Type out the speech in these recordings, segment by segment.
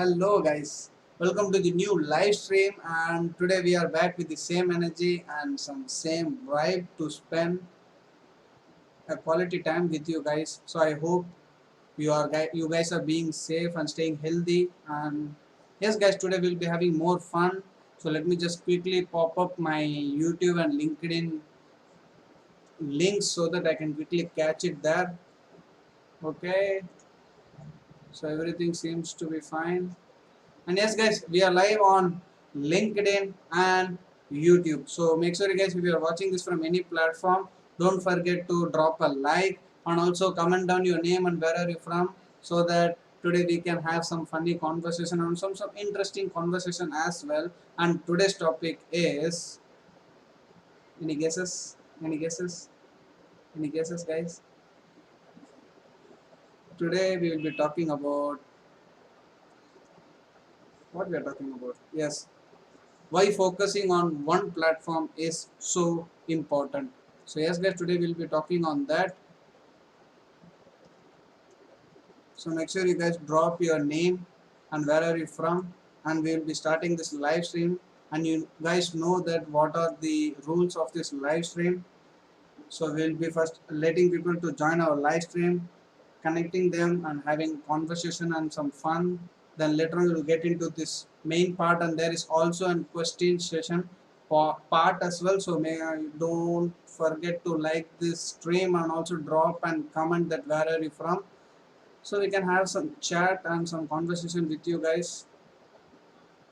Hello guys, welcome to the new live stream, and today we are back with the same energy and some same vibe to spend a quality time with you guys. So I hope you guys are being safe and staying healthy. And yes guys, today we'll be having more fun. So let me just quickly pop up my YouTube and LinkedIn links so that I can quickly catch it there. Okay, so everything seems to be fine. And yes guys, we are live on LinkedIn and YouTube. So make sure you guys, if you are watching this from any platform, don't forget to drop a like and also comment down your name and where are you from, so that today we can have some funny conversation and some interesting conversation as well. And today's topic is, any guesses? Any guesses? Any guesses guys? Today we will be talking about what we are talking about. Yes, why focusing on one platform is so important. So yes guys, today we'll be talking on that. So make sure you guys drop your name and where are you from, and we will be starting this live stream, and you guys know that what are the rules of this live stream. So we'll be first letting people to join our live stream, connecting them and having conversation and some fun. Then later on we'll get into this main part, and there is also a question session part as well. So don't forget to like this stream and also drop and comment that where are you from, so we can have some chat and some conversation with you guys.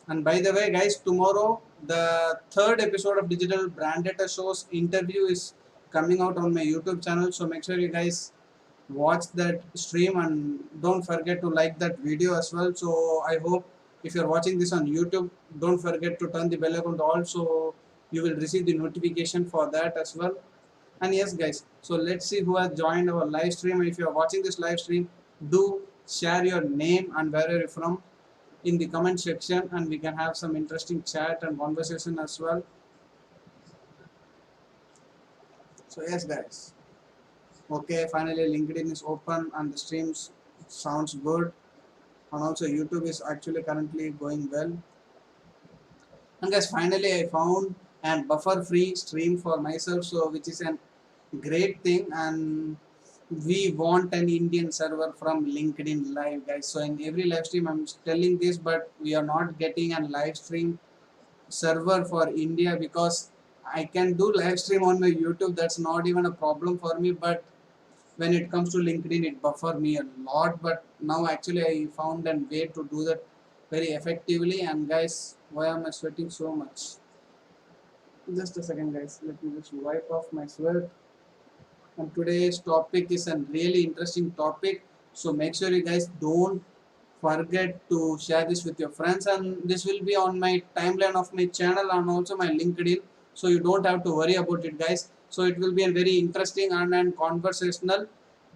And by the way guys, tomorrow the third episode of Digital Brand Data Show's interview is coming out on my YouTube channel. So make sure you guys watch that stream and don't forget to like that video as well. So I hope if you're watching this on YouTube, don't forget to turn the bell icon to all, so you will receive the notification for that as well. And yes guys, so let's see who has joined our live stream. And if you're watching this live stream, do share your name and where are you from in the comment section, and we can have some interesting chat and conversation as well. So yes guys, okay, finally LinkedIn is open and the streams sounds good, and also YouTube is actually currently going well. And guys, finally I found an buffer free stream for myself, so which is a great thing. And we want an Indian server from LinkedIn Live guys. So in every live stream I'm telling this, but we are not getting a live stream server for India, because I can do live stream on my YouTube, that's not even a problem for me, but when it comes to LinkedIn it buffer me a lot. But now actually I found a way to do that very effectively. And guys, why am I sweating so much? Just a second guys, let me just wipe off my sweat. And today's topic is a really interesting topic, so make sure you guys don't forget to share this with your friends, and this will be on my timeline of my channel and also my LinkedIn, so you don't have to worry about it guys. So it will be a very interesting and conversational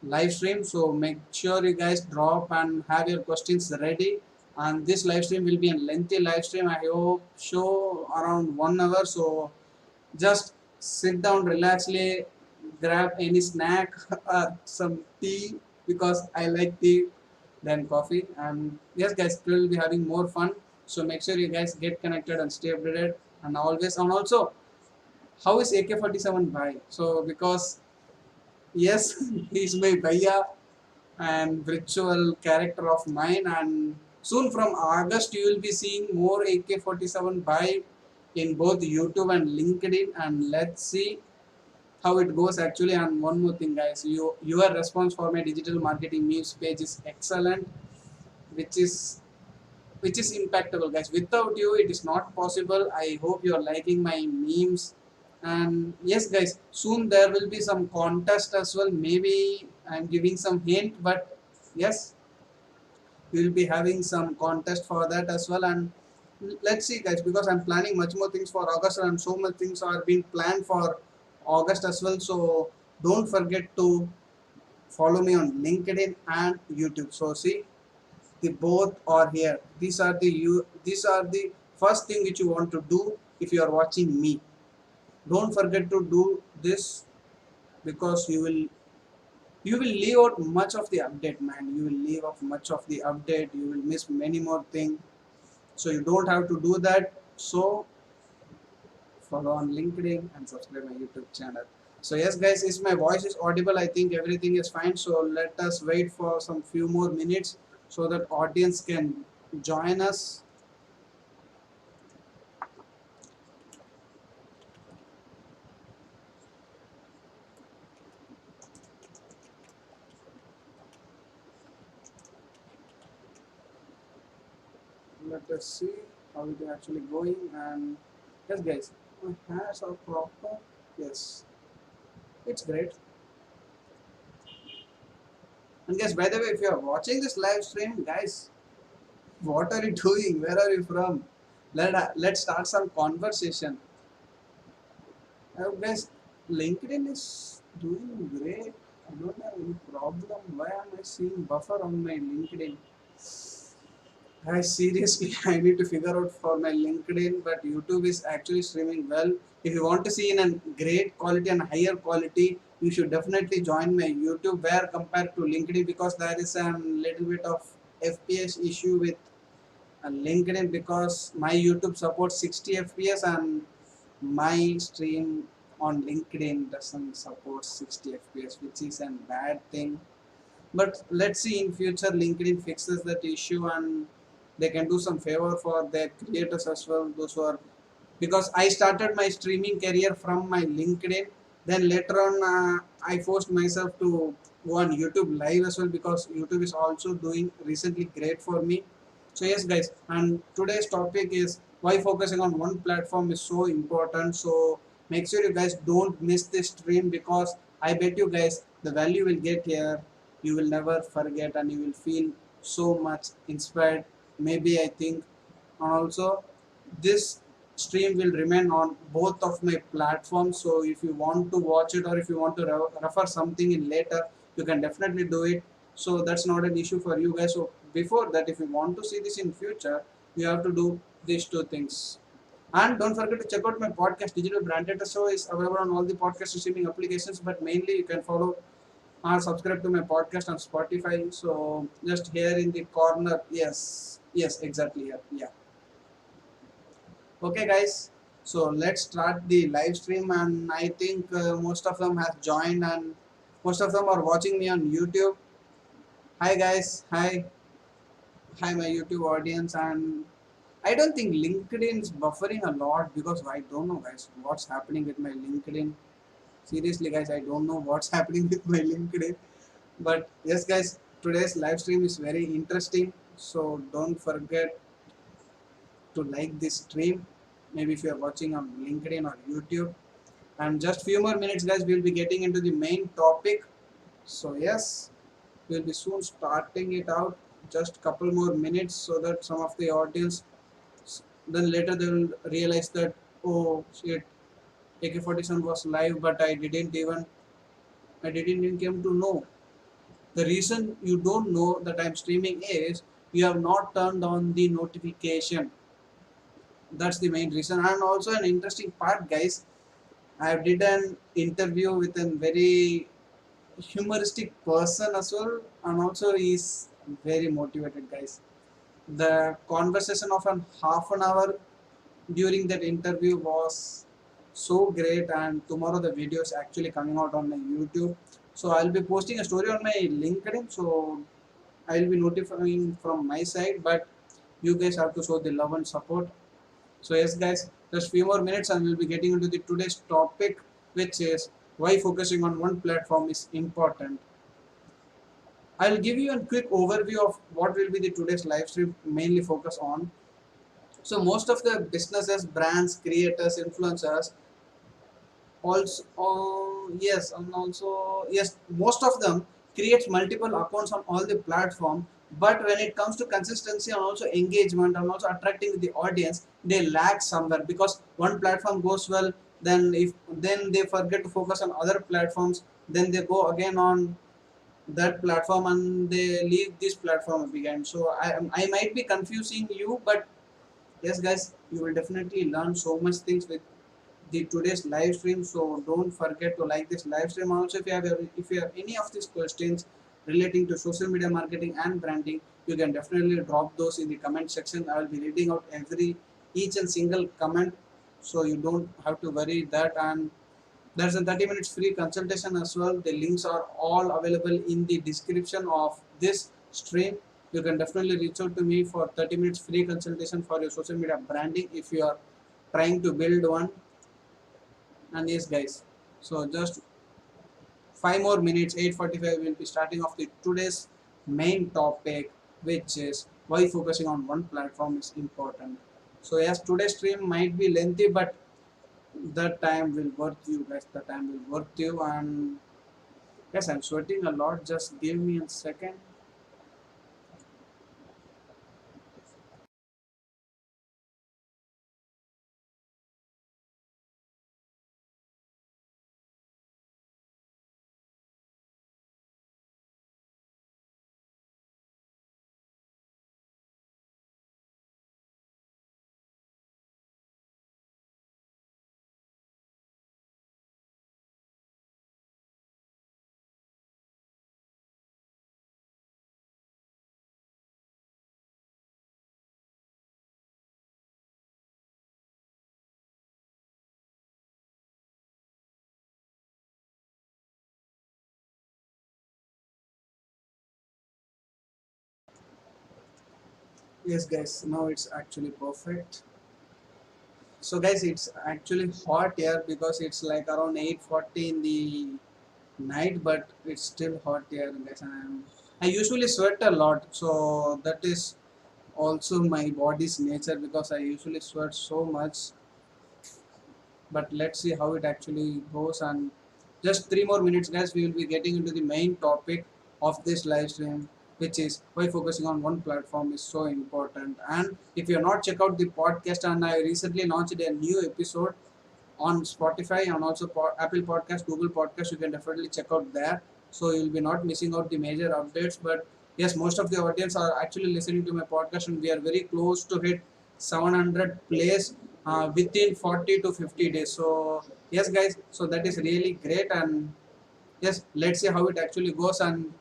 live stream, so make sure you guys drop and have your questions ready. And this live stream will be a lengthy live stream, I hope show around 1 hour. So just sit down, relaxly, grab any snack or some tea, because I like tea than coffee. And yes guys, we will be having more fun. So make sure you guys get connected and stay updated. And always, and also, how is AK-47 bhai? So because yes, he is my bhaiya and virtual character of mine, and soon from August you will be seeing more AK-47 bhai in both YouTube and LinkedIn. And let's see how it goes actually. And one more thing guys, your response for my digital marketing memes page is excellent, which is impactable guys. Without you it is not possible. I hope you are liking my memes. And yes guys, soon there will be some contest as well, maybe I'm giving some hint, but yes, we will be having some contest for that as well. And let's see guys, because I'm planning much more things for August, and so much things are being planned for August as well. So don't forget to follow me on LinkedIn and YouTube. So see, the both are here. These are the first thing which you want to do if you are watching me. Don't forget to do this, because you will you will leave out much of the update, man. You will leave off much of the update. You will miss many more things. So you don't have to do that. So follow on LinkedIn and subscribe my YouTube channel. So yes guys, if my voice is audible, I think everything is fine. So let us wait for some few more minutes so that audience can join us. Let us see how it is actually going. And yes guys, my hairs are proper. Yes, it's great. And guys, by the way, if you are watching this live stream, guys, what are you doing? Where are you from? Let's start some conversation. Guys, LinkedIn is doing great. I don't have any problem. Why am I seeing buffer on my LinkedIn? I seriously, I need to figure out for my LinkedIn, but YouTube is actually streaming well. If you want to see in a great quality and higher quality, you should definitely join my YouTube where compared to LinkedIn, because there is a little bit of FPS issue with LinkedIn, because my YouTube supports 60 FPS and my stream on LinkedIn doesn't support 60 FPS, which is a bad thing. But let's see, in future LinkedIn fixes that issue and they can do some favor for their creators as well, those who are, because I started my streaming career from my LinkedIn. Then later on, I forced myself to go on YouTube live as well, because YouTube is also doing recently great for me. So yes guys, and today's topic is why focusing on one platform is so important. So make sure you guys don't miss this stream, because I bet you guys the value will get here. You will never forget and you will feel so much inspired. Maybe I think, and also this stream will remain on both of my platforms. So if you want to watch it or if you want to refer something in later, you can definitely do it. So that's not an issue for you guys. So before that, if you want to see this in future, you have to do these two things. And don't forget to check out my podcast, Digital Brand Data Show is available on all the podcast streaming applications, but mainly you can follow or subscribe to my podcast on Spotify. So just here in the corner, yes, exactly here, yeah. Okay guys, so let's start the live stream, and I think most of them have joined and most of them are watching me on YouTube. Hi guys, hi my YouTube audience. And I don't think LinkedIn is buffering a lot, because I don't know guys what's happening with my LinkedIn. Seriously guys, I don't know what's happening with my LinkedIn. But yes guys, today's live stream is very interesting, so don't forget to like this stream, maybe if you are watching on LinkedIn or YouTube. And just few more minutes guys, we'll be getting into the main topic. So yes, we'll be soon starting it out, just couple more minutes, so that some of the audience, then later they will realize that, oh shit, AK-47 was live, but I didn't even came to know. The reason you don't know that I'm streaming is you have not turned on the notification. That's the main reason. And also an interesting part guys, I did an interview with a very humoristic person as well, and also he's very motivated guys. The conversation of an half an hour during that interview was so great, and tomorrow the video is actually coming out on my YouTube. So I'll be posting a story on my LinkedIn, so I'll be notifying from my side, but you guys have to show the love and support. So yes guys, just few more minutes and we'll be getting into the today's topic, which is why focusing on one platform is important. I'll give you a quick overview of what will be the today's live stream mainly focus on. So most of the businesses, brands, creators, influencers, also yes, and also yes, most of them creates multiple accounts on all the platform. But when it comes to consistency and also engagement and also attracting the audience, they lack somewhere, because one platform goes well, then they forget to focus on other platforms, then they go again on that platform and they leave this platform behind. So I might be confusing you, but yes guys, you will definitely learn so much things with the today's live stream. So don't forget to like this live stream. Also, if you have any of these questions relating to social media marketing and branding, you can definitely drop those in the comment section. I will be reading out each and single comment, so you don't have to worry that. And there's a 30 minutes free consultation as well. The links are all available in the description of this stream. You can definitely reach out to me for 30 minutes free consultation for your social media branding if you are trying to build one. And yes guys, so just 5 more minutes, 8:45, we'll be starting off the today's main topic, which is why focusing on one platform is important. So yes, today's stream might be lengthy, but the time will worth you guys, the time will worth you. And yes, I'm sweating a lot, just give me a second. Yes guys, now it's actually perfect. So guys, it's actually hot here because it's like around 8:40 in the night, but it's still hot here guys. I usually sweat a lot, so that is also my body's nature because I usually sweat so much. But let's see how it actually goes. And just 3 more minutes guys, we will be getting into the main topic of this live stream, which is why focusing on one platform is so important. And if you have not checked out the podcast, and I recently launched a new episode on Spotify and also Apple Podcast, Google Podcast, you can definitely check out there. So you'll be not missing out the major updates. But yes, most of the audience are actually listening to my podcast, and we are very close to hit 700 plays within 40 to 50 days. So yes, guys, so that is really great. And yes, let's see how it actually goes. And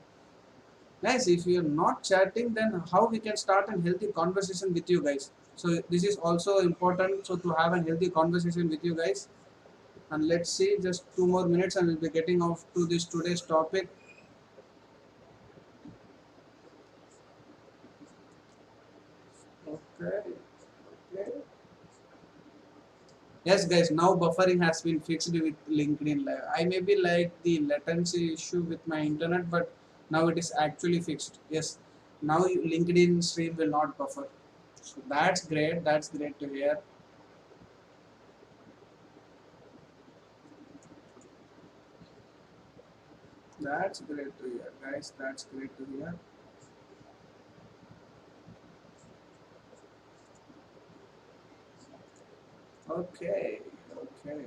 guys, if you are not chatting, then how we can start a healthy conversation with you guys? So this is also important. So to have a healthy conversation with you guys. And let's see, just 2 more minutes and we'll be getting off to this today's topic. Okay. Okay. Yes guys, now buffering has been fixed with LinkedIn Live. I may be like the latency issue with my internet, but now it is actually fixed. Yes, now LinkedIn stream will not buffer. So that's great, that's great to hear. That's great to hear guys, that's great to hear. Okay. Okay.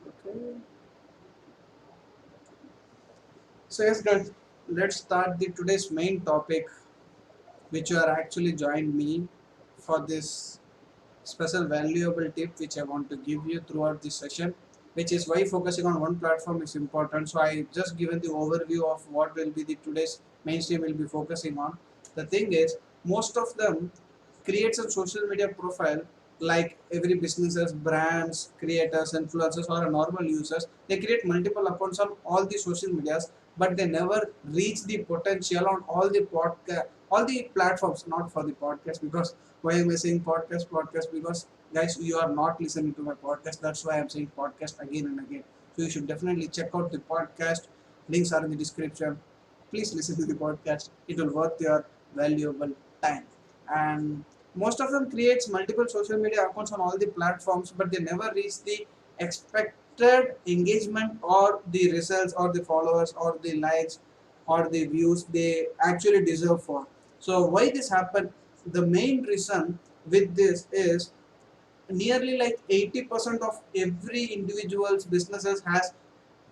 Okay. So yes guys, let's start the today's main topic, which you are actually joined me for this special valuable tip which I want to give you throughout this session, which is why focusing on one platform is important. So I just given the overview of what will be the today's mainstream will be focusing on. The thing is, most of them creates a social media profile, like every businesses, brands, creators, influencers, or a normal users. They create multiple accounts on all the social medias, but they never reach the potential on all the podcast, all the platforms. Not for the podcast, because why am I saying podcast? Podcast because guys, you are not listening to my podcast. That's why I'm saying podcast again and again. So you should definitely check out the podcast. Links are in the description. Please listen to the podcast. It will worth your valuable time. And most of them creates multiple social media accounts on all the platforms, but they never reach the expected engagement or the results or the followers or the likes or the views they actually deserve for. So why this happened? The main reason with this is nearly like 80% of every individual's businesses has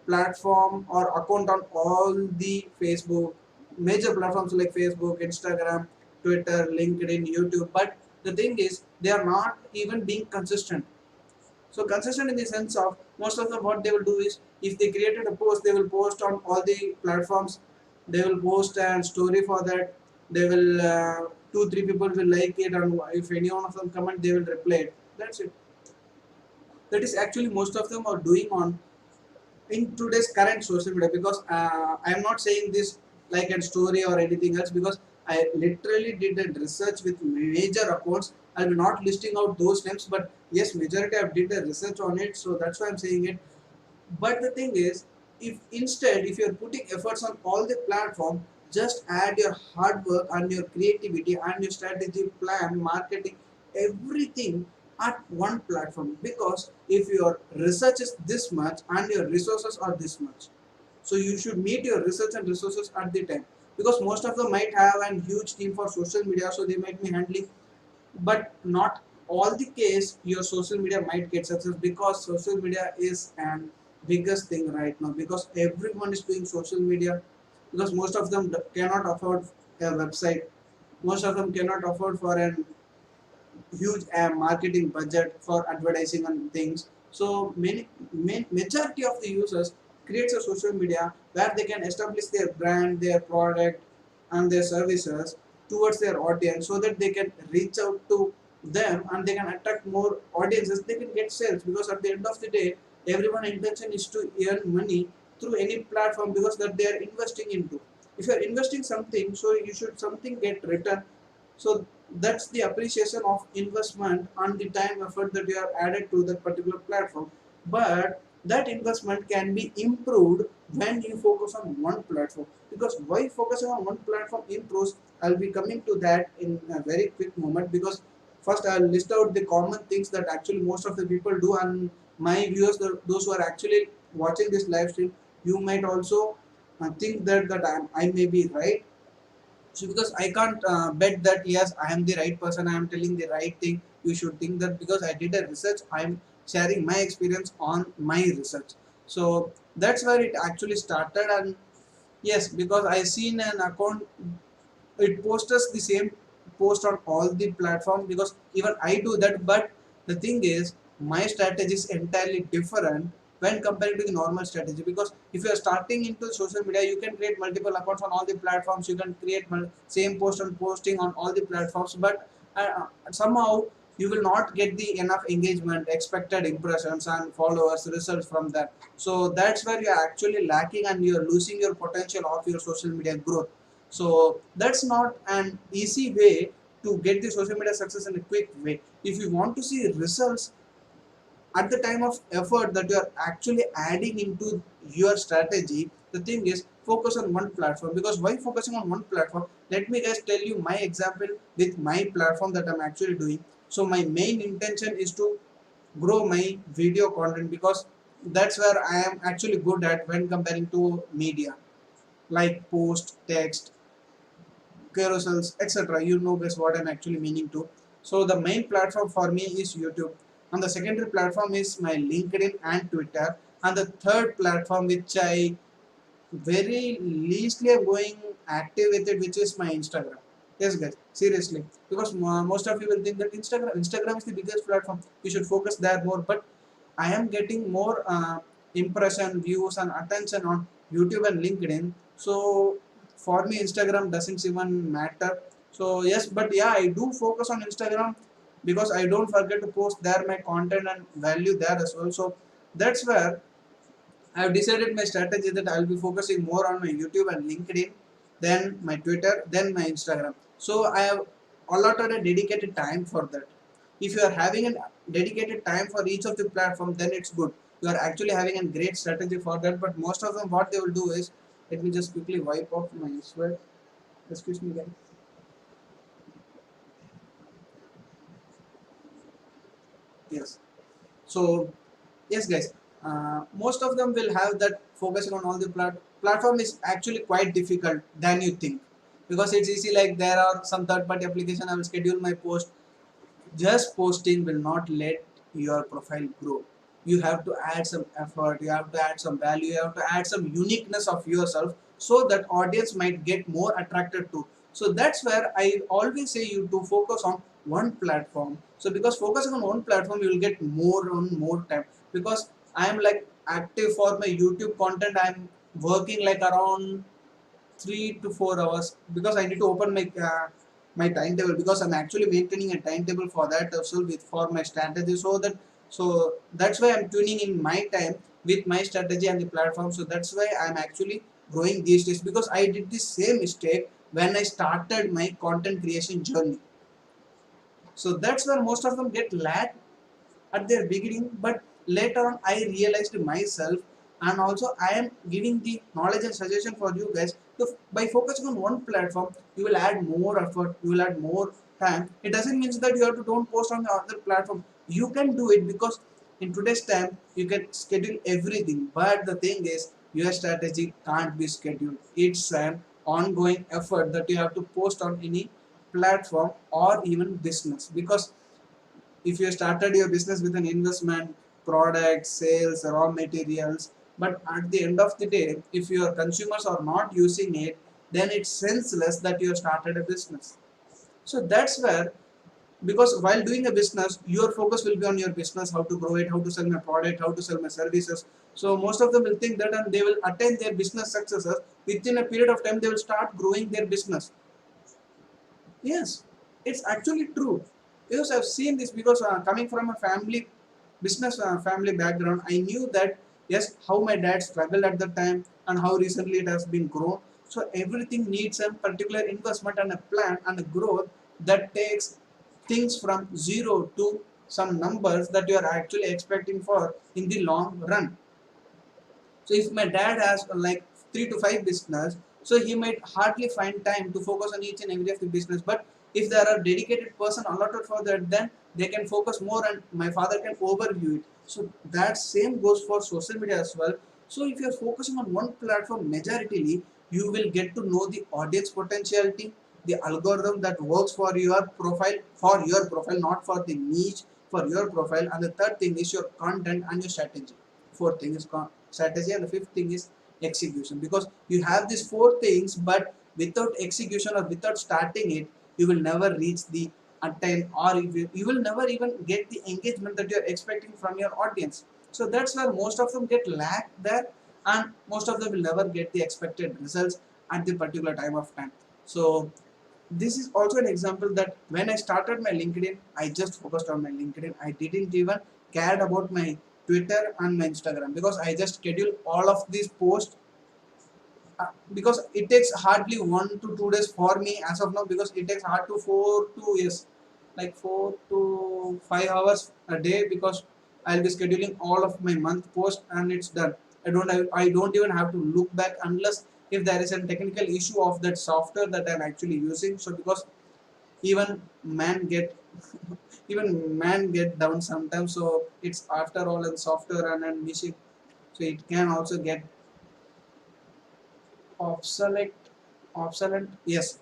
platform or account on all the Facebook, major platforms like Facebook, Instagram, Twitter, LinkedIn, YouTube. But the thing is, they are not even being consistent. So consistent in the sense of, most of them what they will do is, if they created a post, they will post on all the platforms. They will post a story for that. They will 2-3 people will like it, and if any one of them comment, they will reply it. That's it. That is actually most of them are doing on in today's current social media. Because I am not saying this like a story or anything else, because I literally did a research with major accounts. I'll be not listing out those names, but yes, majority I did a research on it, so that's why I'm saying it. But the thing is, if instead, if you're putting efforts on all the platform, just add your hard work and your creativity and your strategy, plan, marketing, everything at one platform. Because if your research is this much and your resources are this much, so you should meet your research and resources at the time. Because most of them might have a huge team for social media, so they might be handling, but not all the case your social media might get success. Because social media is an biggest thing right now, because everyone is doing social media. Because most of them cannot afford a website, most of them cannot afford for an huge marketing budget for advertising and things. So majority of the users creates a social media where they can establish their brand, their product, and their services towards their audience, so that they can reach out to them and they can attract more audiences. They can get sales, because at the end of the day, everyone's intention is to earn money through any platform, because that they are investing into. If you are investing something, so you should something get return. So that's the appreciation of investment and the time effort that you have added to that particular platform. But that investment can be improved when you focus on one platform. Because why focusing on one platform improves, I'll be coming to that in a very quick moment. Because first I'll list out the common things that actually most of the people do, and my viewers, those who are actually watching this live stream, you might also think that I may be right. So because I can't bet that yes, I am the right person, I am telling the right thing, you should think that because I did a research, I am sharing my experience on my research. So that's where it actually started. And yes, because I seen an account, it posts us the same post on all the platforms, because even I do that. But the thing is, my strategy is entirely different when compared to the normal strategy. Because if you are starting into social media, you can create multiple accounts on all the platforms, you can create same post and posting on all the platforms, but somehow you will not get the enough engagement, expected impressions and followers results from that. So that's where you are actually lacking, and you are losing your potential of your social media growth. So that's not an easy way to get the social media success in a quick way. If you want to see results at the time of effort that you are actually adding into your strategy, the thing is focus on one platform. Because why focusing on one platform? Let me just tell you my example with my platform that I'm actually doing. So my main intention is to grow my video content, because that's where I am actually good at when comparing to media like post, text, carousels, etc. You know guess what I'm actually meaning to. So the main platform for me is YouTube, and the secondary platform is my LinkedIn and Twitter, and the third platform which I very leastly am going active with it, which is my Instagram. Yes, guys, seriously, because most of you will think that Instagram is the biggest platform. You should focus there more, but I am getting more impression, views, and attention on YouTube and LinkedIn. So for me, Instagram doesn't even matter. So yes, but yeah, I do focus on Instagram, because I don't forget to post there my content and value there as well. So that's where I have decided my strategy that I will be focusing more on my YouTube and LinkedIn, then my Twitter, then my Instagram. So I have allotted a dedicated time for that. If you are having a dedicated time for each of the platform, then it's good. You are actually having a great strategy for that. But most of them, what they will do is, let me just quickly wipe off my sweat. Excuse me, guys. Yes. So yes, guys, most of them will have that focusing on all the platform is actually quite difficult than you think. Because it's easy, like there are some third party application, I will schedule my post. Just posting will not let your profile grow. you have to add some effort, you have to add some value, you have to add some uniqueness of yourself, so that audience might get more attracted to. So that's where I always say you to focus on one platform. So because focusing on one platform, you will get more time. Because I am like active for my YouTube content, I am working like around 3 to 4 hours, because I need to open my timetable, because I'm actually maintaining a timetable for that also with for my strategy. So that's why I'm tuning in my time with my strategy and the platform. So that's why I'm actually growing these days, because I did the same mistake when I started my content creation journey. So that's where most of them get lag at their beginning, but later on I realized myself, and also I am giving the knowledge and suggestion for you guys. So by focusing on one platform, you will add more effort, you will add more time. It doesn't mean that you have to don't post on the other platform. You can do it, because in today's time you can schedule everything, but the thing is your strategy can't be scheduled. It's an ongoing effort that you have to post on any platform or even business. Because if you started your business with an investment, product, sales, raw materials, but at the end of the day, if your consumers are not using it, then it's senseless that you have started a business. So that's where, because while doing a business, your focus will be on your business, how to grow it, how to sell my product, how to sell my services. So most of them will think that, and they will attain their business successes within a period of time. They will start growing their business. Yes, it's actually true, because I've seen this. Because coming from a family business family background, I knew that yes, how my dad struggled at the time and how recently it has been grown. So everything needs a particular investment and a plan and a growth that takes things from zero to some numbers that you are actually expecting for in the long run. So if my dad has like 3 to 5 business, so he might hardly find time to focus on each and every of the business. But if there are dedicated person allotted for that, then they can focus more, and my father can overview it. So that same goes for social media as well. So if you are focusing on one platform majoritarily, you will get to know the audience potentiality, the algorithm that works for your profile, not for the niche, for your profile. And the third thing is your content and your strategy. Fourth thing is strategy, and the fifth thing is execution. Because you have these four things, but without execution or without starting it, you will never reach the attain, or you will never even get the engagement that you are expecting from your audience. So that's where most of them get lack there, and most of them will never get the expected results at the particular time of time. So this is also an example that when I started my LinkedIn, I just focused on my LinkedIn. I didn't even cared about my Twitter and my Instagram, because I just schedule all of these posts, because it takes hardly 1 to 2 days for me as of now, because it takes hard to 4 to like 4 to 5 hours a day, because I'll be scheduling all of my month post and it's done. I don't even have to look back, unless if there is a technical issue of that software that I'm actually using. So because even man get even man get down sometimes, so it's after all in software and machine, so it can also get obsolete. Yes,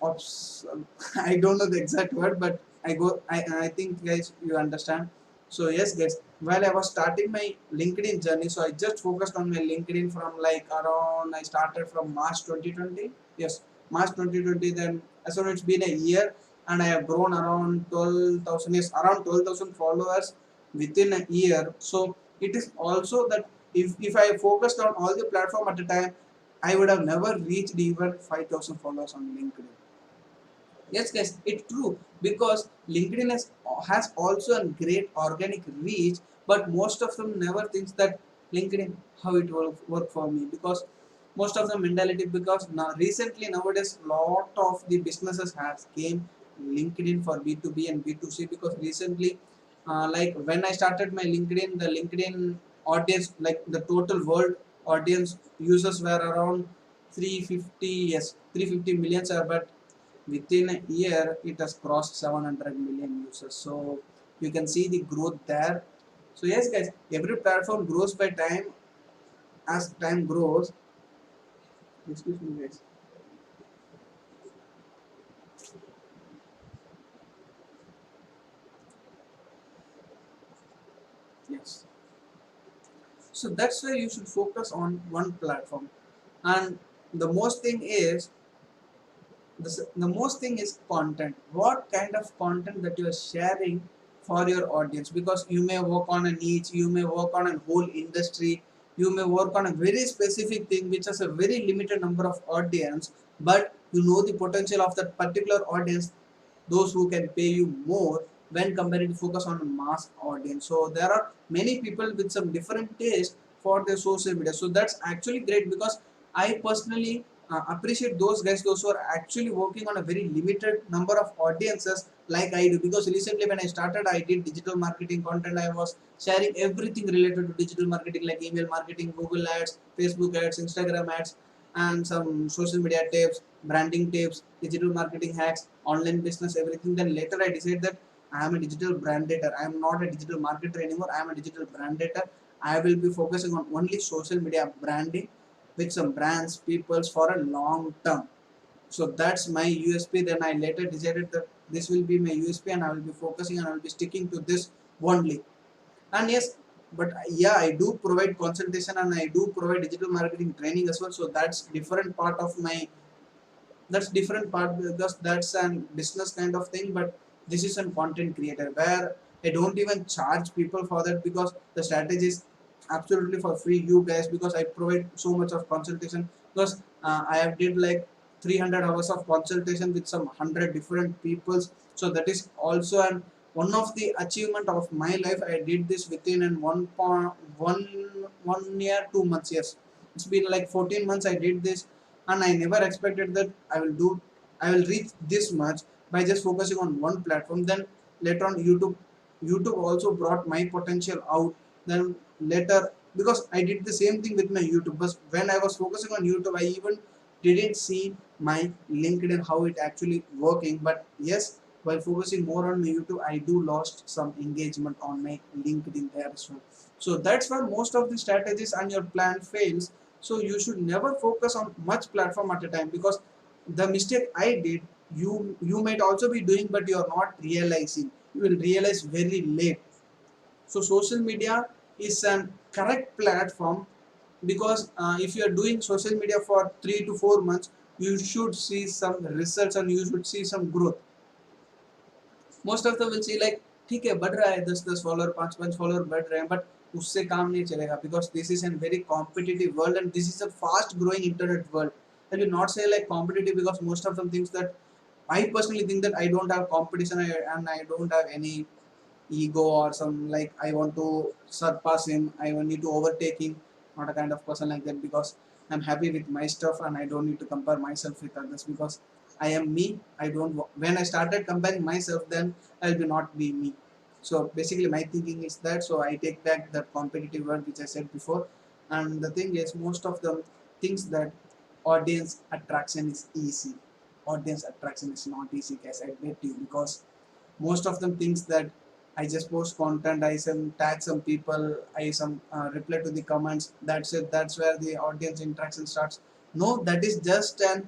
I don't know the exact word, but I think guys you understand. So yes guys, while I was starting my LinkedIn journey, so I just focused on my LinkedIn from like around, I started from March 2020. Yes, March 2020. Then as soon it's been a year, and I have grown around 12,000, yes, around 12,000 followers within a year. So it is also that if I focused on all the platform at a time, I would have never reached even 5,000 followers on LinkedIn. Yes, guys, it's true, because LinkedIn has also a great organic reach, but most of them never thinks that LinkedIn how it will work for me, because most of the mentality, because now recently nowadays lot of the businesses has came LinkedIn for B2B and B2C. Because recently, like when I started my LinkedIn, the LinkedIn audience, like the total world audience users were around 350, yes, 350 million, sir, but within a year it has crossed 700 million users. So you can see the growth there. So yes guys, every platform grows by time. As time grows, excuse me guys, yes, So that's why you should focus on one platform. And the most thing is the most thing is content. What kind of content that you are sharing for your audience, because you may work on a niche, you may work on a whole industry, you may work on a very specific thing which has a very limited number of audience, but you know the potential of that particular audience, those who can pay you more when compared to focus on a mass audience. So there are many people with some different taste for their social media. So that's actually great, because I personally appreciate those guys, those who are actually working on a very limited number of audiences like I do. Because recently when I started, I did digital marketing content. I was sharing everything related to digital marketing, like email marketing, Google ads, Facebook ads, Instagram ads, and some social media tips, branding tips, digital marketing hacks, online business, everything. Then later I decided that I am a digital brandator. I am not a digital marketer anymore. I am a digital brandator. I will be focusing on only social media branding with some brands, peoples for a long term. So that's my USP. Then I later decided that this will be my USP and I will be focusing and I will be sticking to this only. And yes, but yeah, I do provide consultation and I do provide digital marketing training as well. So that's different part of my, that's different part, because that's an business kind of thing. But this is a content creator where I don't even charge people for that, because the strategy is absolutely for free, you guys, because I provide so much of consultation. Because I have did like 300 hours of consultation with some 100 different peoples. So that is also an one of the achievement of my life. I did this within an 1 year 2 months. Yes, it's been like 14 months I did this, and I never expected that I will reach this much by just focusing on one platform. Then later on, YouTube also brought my potential out. Then later, because I did the same thing with my YouTube, but when I was focusing on YouTube, I even didn't see my LinkedIn how it actually working. But yes, while focusing more on my YouTube, I do lost some engagement on my LinkedIn there as well. So that's why most of the strategies and your plan fails. So you should never focus on much platform at a time, because the mistake I did, you might also be doing, but you are not realizing. You will realize very late. So social media is an correct platform, because if you are doing social media for 3 to 4 months, you should see some results and you should see some growth. Most of the will see like ठीक है बढ़ रहा है 10 10 follower 5 5 follower बढ़ रहे हैं, but उससे काम नहीं चलेगा, because this is an very competitive world and this is a fast growing internet world. I will not say like competitive, because most of them things that I personally think that I don't have competition, and I don't have any ego or some like I want to surpass him, I need to overtake him. Not a kind of person like that, because I'm happy with my stuff and I don't need to compare myself with others, because I am me. I don't. When I started comparing myself, then I'll be not be me. So basically, my thinking is that. So I take back that competitive word which I said before. And the thing is, most of them thinks that audience attraction is easy. Audience attraction is not easy, guys. I bet you, because most of them thinks that I just post content, I some tag some people, I some reply to the comments. That's it. That's where the audience interaction starts. No, that is just an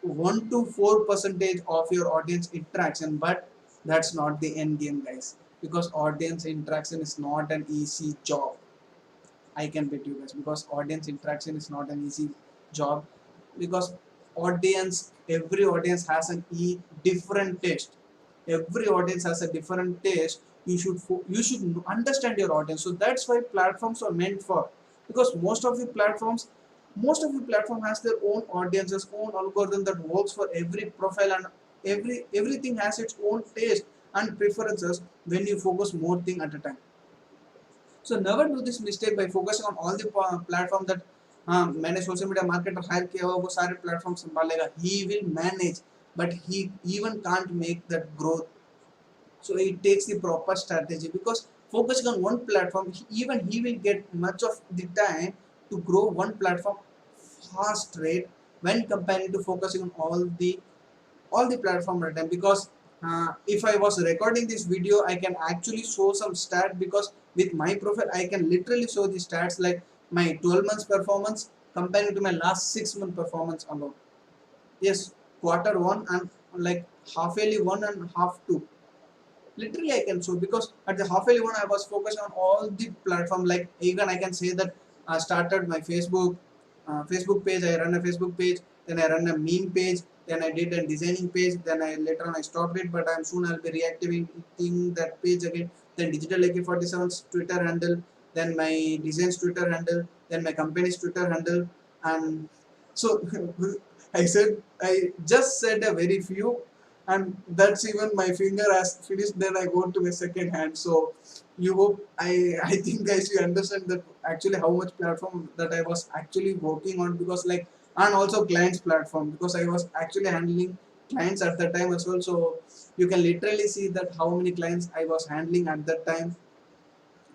1 to 4% of your audience interaction, but that's not the end game, guys. Because audience interaction is not an easy job. I can bet you guys, because audience interaction is not an easy job, because every audience has an different taste. Every audience has a different taste. You should understand your audience. So that's why platforms are meant for, because most of the platform has their own audiences, own algorithm that works for every profile, and everything has its own taste and preferences when you focus more thing at a time. So never do this mistake by focusing on all the platform that मैंने social media marketer higher किया हुआ वो सारे platform संभालेगा. He will manage, but he even can't make that growth. So it takes the proper strategy, because focusing on one platform, even he will get much of the time to grow one platform fast rate when comparing to focusing on all the platform at a time. Because if I was recording this video, I can actually show some stat, because with my profile I can literally show the stats like my 12 months performance comparing to my last 6 month performance alone. Yes, quarter one and like half yearly one and half two. Literally I can show, because at the half yearly one I was focused on all the platform. Like even I can say that I started my Facebook page. I run a Facebook page, then I run a meme page, then I did a designing page, then I later on I stopped it, but I'm soon I'll be reactivating that page again. Then digital AK-47's Twitter handle, then my designs Twitter handle, then my company's Twitter handle, and so I just said a very few, and that's even my finger has finished. Then I go to my second hand. So you hope I think guys you understand that actually how much platform that I was actually working on, because like, and also clients platform, because I was actually handling clients at that time as well. So you can literally see that how many clients I was handling at that time.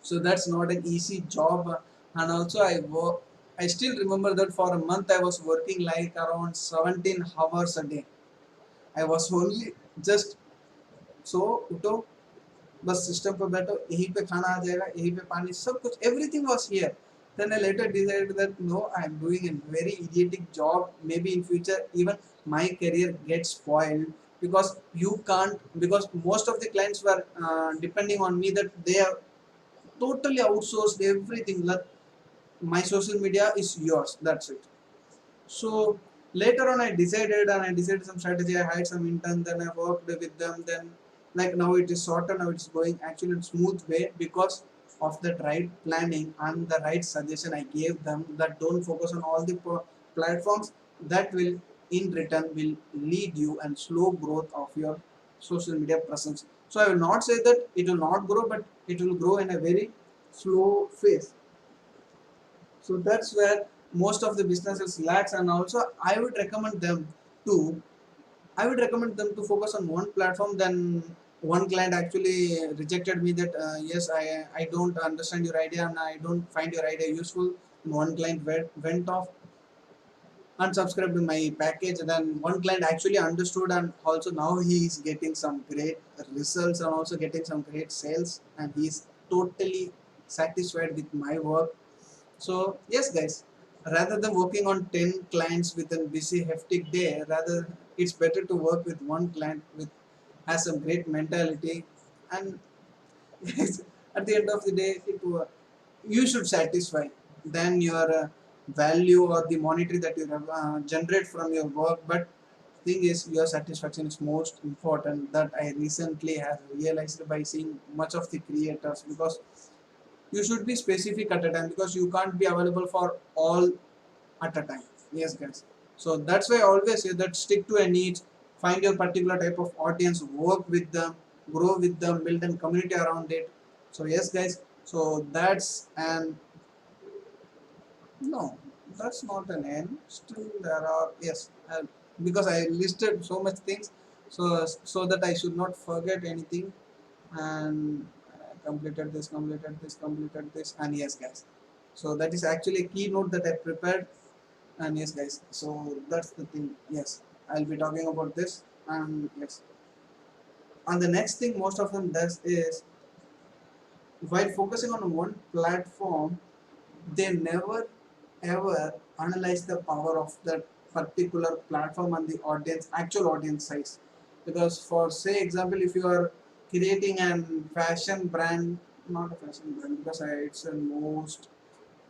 So that's not an easy job. And also I still remember that for a month I was working like around 17 hours a day. I was only just so उठो, बस system पर बैठो, यहीं पे खाना आ जाएगा, यहीं पे पानी, सब कुछ, everything was here. Then I later decided that no, I am doing a very idiotic job. Maybe in future even my career gets spoiled, because you can't, because most of the clients were depending on me, that they are totally outsourced everything. Like, my social media is yours, that's it. So later on, I decided some strategy. I hired some interns, then I worked with them. Then, like, now it is sorted. Now it's going actually in smooth way, because of the right planning and the right suggestion I gave them. That don't focus on all the platforms. That will in return will lead you and slow growth of your social media presence. So I will not say that it will not grow, but it will grow in a very slow phase. So that's where most of the businesses lacks. And also to I would recommend them to focus on one platform. Then one client actually rejected me that yes, I don't understand your idea and I don't find your idea useful. And one client went off, unsubscribed to my package. And then one client actually understood, and also now he is getting some great results and also getting some great sales, and he is totally satisfied with my work. So yes guys, rather than working on 10 clients with a busy hectic day, rather it's better to work with one client with has some great mentality. And guys, at the end of the day you should satisfy than your value or the monetary that you generate from your work. But thing is, your satisfaction is most important. That I recently have realized by seeing much of the creators, because you should be specific at a time, because you can't be available for all at a time. Yes guys, so that's why I always say that stick to a niche, find your particular type of audience, work with them, grow with them, build a community around it. So yes guys, so that's an no, that's not an end. Still there are, yes, because I listed so much things, so that I should not forget anything. And completed this, and yes guys, so that is actually a keynote that I prepared. And yes guys, so that's the thing. Yes, I'll be talking about this. And yes, and the next thing most of them does is, while focusing on one platform, they never ever analyze the power of that particular platform and the audience, actual audience size. Because for say example, if you are creating an fashion brand, not a fashion brand, because it's a most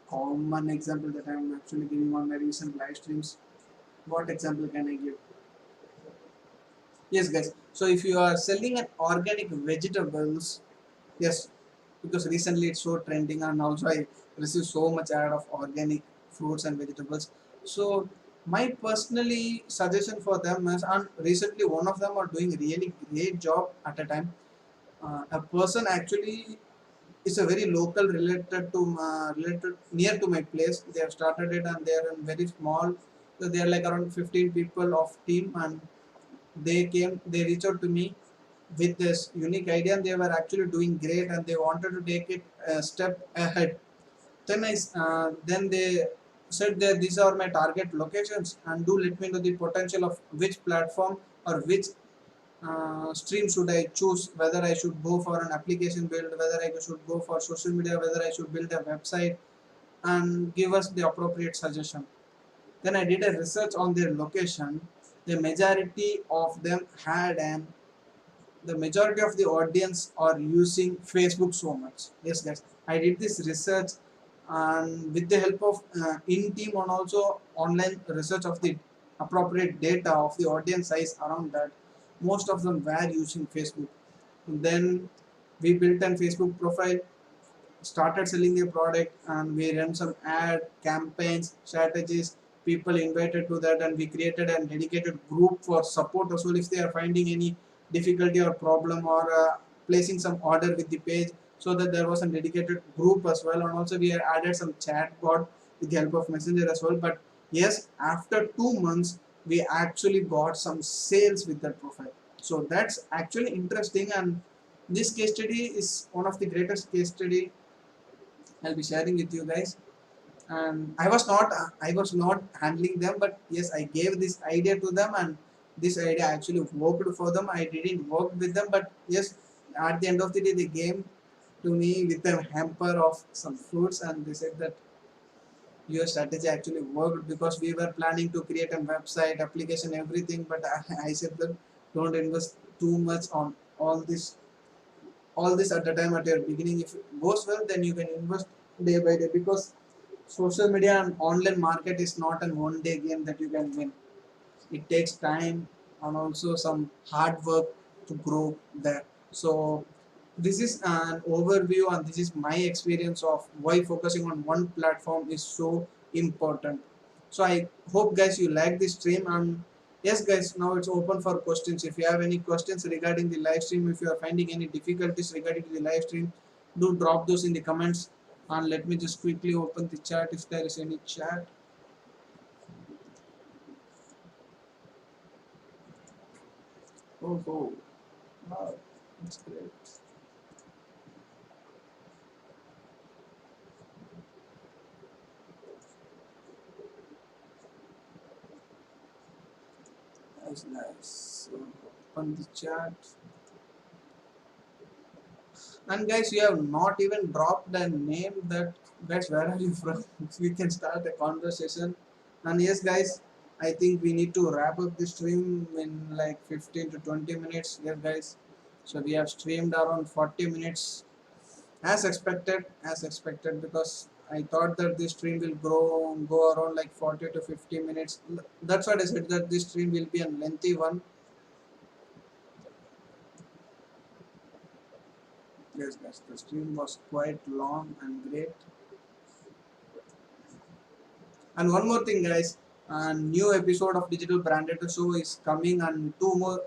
common example that I'm actually giving on my recent live streams. What example can I give? Yes guys, so if you are selling an organic vegetables, yes, because recently it's so trending, and also I receive so much ad of organic fruits and vegetables. So my personally suggestion for them is, and recently one of them are doing really great job at a time. A person actually is a very local, related near to my place. They have started it and they are in very small. So they are like around 15 people of team, and they reached out to me with this unique idea, and they were actually doing great, and they wanted to take it a step ahead. Then they said that these are my target locations, and do let me know the potential of which platform or which stream should I choose, whether I should go for an application build, whether I should go for social media, whether I should build a website, and give us the appropriate suggestion. Then I did a research on their location. The majority of them had an the majority of the audience are using Facebook so much. Yes guys, I did this research, and with the help of in-team and also online research of the appropriate data of the audience size around that, most of them were using Facebook. Then we built an Facebook profile, started selling their product, and we ran some ad campaigns strategies, people invited to that, and we created a dedicated group for support as well if they are finding any difficulty or problem, or placing some order with the page, so that there was a dedicated group as well. And also we had added some chat bot with the help of messenger as well. But yes, after 2 months we actually got some sales with that profile. So that's actually interesting, and this case study is one of the greatest case study I'll be sharing with you guys. And I was not handling them, but yes, I gave this idea to them, and this idea actually worked for them. I didn't work with them, but yes, at the end of the day they came to me with a hamper of some fruits, and they said that your strategy actually worked, because we were planning to create a website application everything, but I said that don't invest too much on all this at the time at your beginning. If it goes well, then you can invest day by day, because social media and online market is not an one day game that you can win. It takes time and also some hard work to grow there. So this is an overview, and this is my experience of why focusing on one platform is so important. So I hope guys you like this stream, and yes guys, now it's open for questions. If you have any questions regarding the live stream, if you are finding any difficulties regarding the live stream, do drop those in the comments. And let me just quickly open the chat if there is any chat. Oh, wow, that's great. That's nice. So open the chat. And guys, you have not even dropped the name. That guys, where are you from? We can start a conversation. And yes guys, I think we need to wrap up the stream in like 15 to 20 minutes. Yes guys, so we have streamed around 40 minutes as expected, because I thought that this stream will go around like 40 to 50 minutes. That's what I said, that this stream will be a lengthy one. Yes guys, the stream was quite long and great. And one more thing guys, a new episode of Digital Branded Show is coming, and two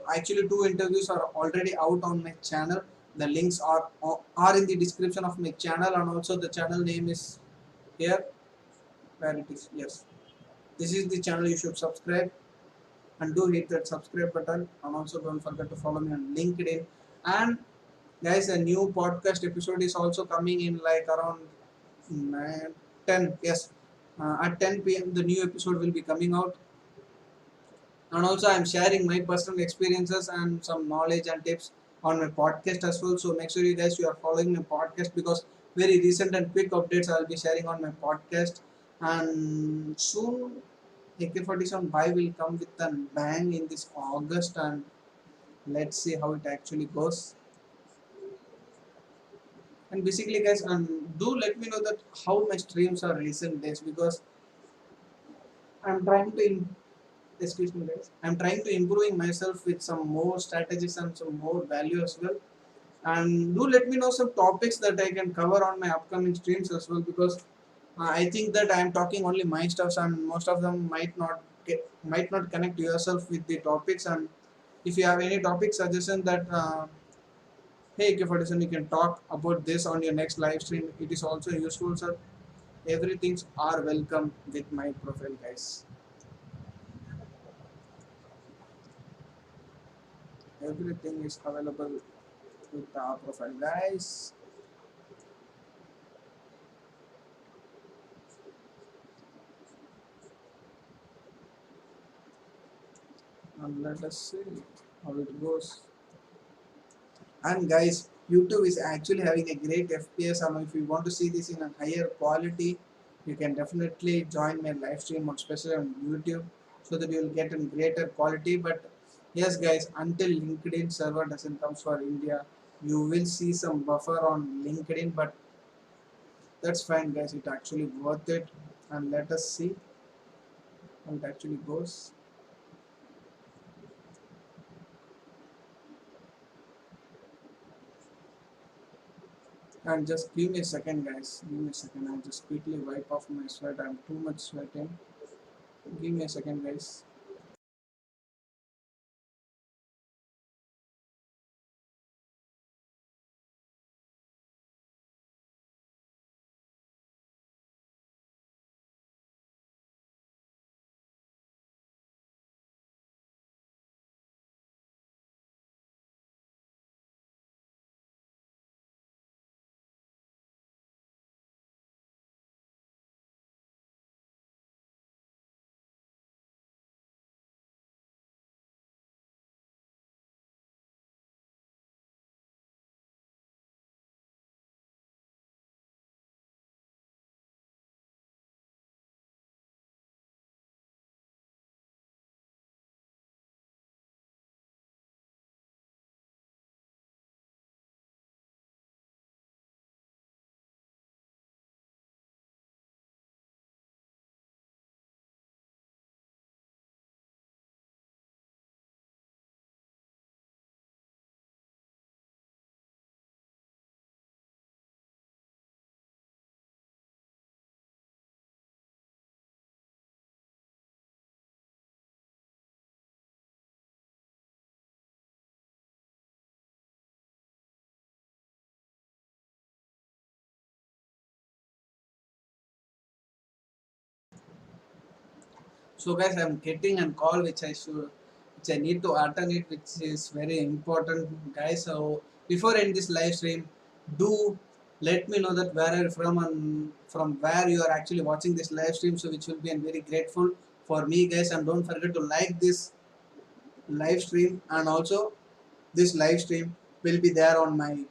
interviews are already out on my channel. The links are in the description of my channel, and also the channel name is here, where it is. Yes, this is the channel. You should subscribe, and do hit that subscribe button, and also don't forget to follow me on LinkedIn. And guys, a new podcast episode is also coming in like around 9, 10. Yes, at 10 p.m. the new episode will be coming out. And also I'm sharing my personal experiences and some knowledge and tips on my podcast as well. So make sure you guys you are following my podcast, because very recent and quick updates I'll be sharing on my podcast. And soon AK-47 buy will come with a bang in this August, and let's see how it actually goes. And basically guys, do let me know that how my streams are recent days, because I'm trying to excuse me guys, I'm trying to improving myself with some more strategies and some more value as well. And do let me know some topics that I can cover on my upcoming streams as well, because I think that I'm talking only my stuffs, and most of them might not connect yourself with the topics. And if you have any topic suggestion that hey K47, you can talk about this on your next live stream, it is also useful sir. Everything's are welcome with my profile guys. Everything is available with our profile guys. And let us see how it goes. And guys, YouTube is actually having a great FPS, and if you want to see this in a higher quality, you can definitely join my live stream on especially on YouTube, so that you will get a greater quality. But yes guys, until LinkedIn server doesn't come for India, you will see some buffer on LinkedIn. But That's fine, guys. It actually worth it, and let us see how it actually goes. And just give me a second, guys. Give me a second. I'll just quickly wipe off my sweat. I'm too much sweating. Give me a second, guys. So guys, I'm getting a call which I need to attend it, which is very important, guys. So before end this live stream, do let me know that where are you from and from where you are actually watching this live stream. So which will be very grateful for me, guys. And don't forget to like this live stream, and also this live stream will be there on my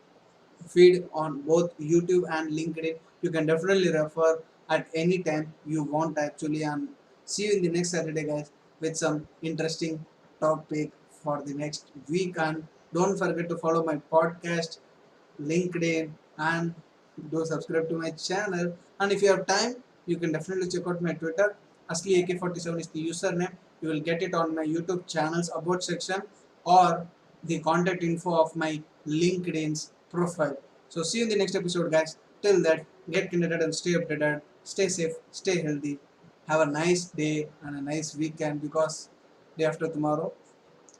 feed on both YouTube and LinkedIn. You can definitely refer at any time you want actually, and see you in the next Saturday, guys, with some interesting topic for the next week. And don't forget to follow my podcast, LinkedIn, and do subscribe to my channel. And if you have time, you can definitely check out my Twitter. 𝙊𝙪𝙧 is the username. You will get it on my YouTube channel's about section or the contact info of my LinkedIn's profile. So see you in the next episode, guys. Till that, get connected and stay updated. Stay safe, stay healthy. Have a nice day and a nice weekend, because day after tomorrow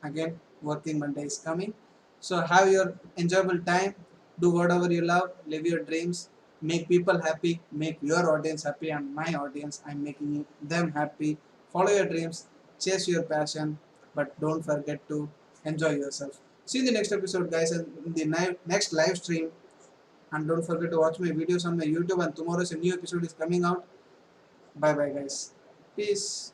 again working Monday is coming. So have your enjoyable time, do whatever you love, live your dreams, make people happy, make your audience happy, and my audience, I'm making them happy. Follow your dreams, chase your passion, but don't forget to enjoy yourself. See you in the next episode, guys, and in the next live stream. And don't forget to watch my videos on my YouTube, and tomorrow's a new episode is coming out. Bye bye, guys. Peace.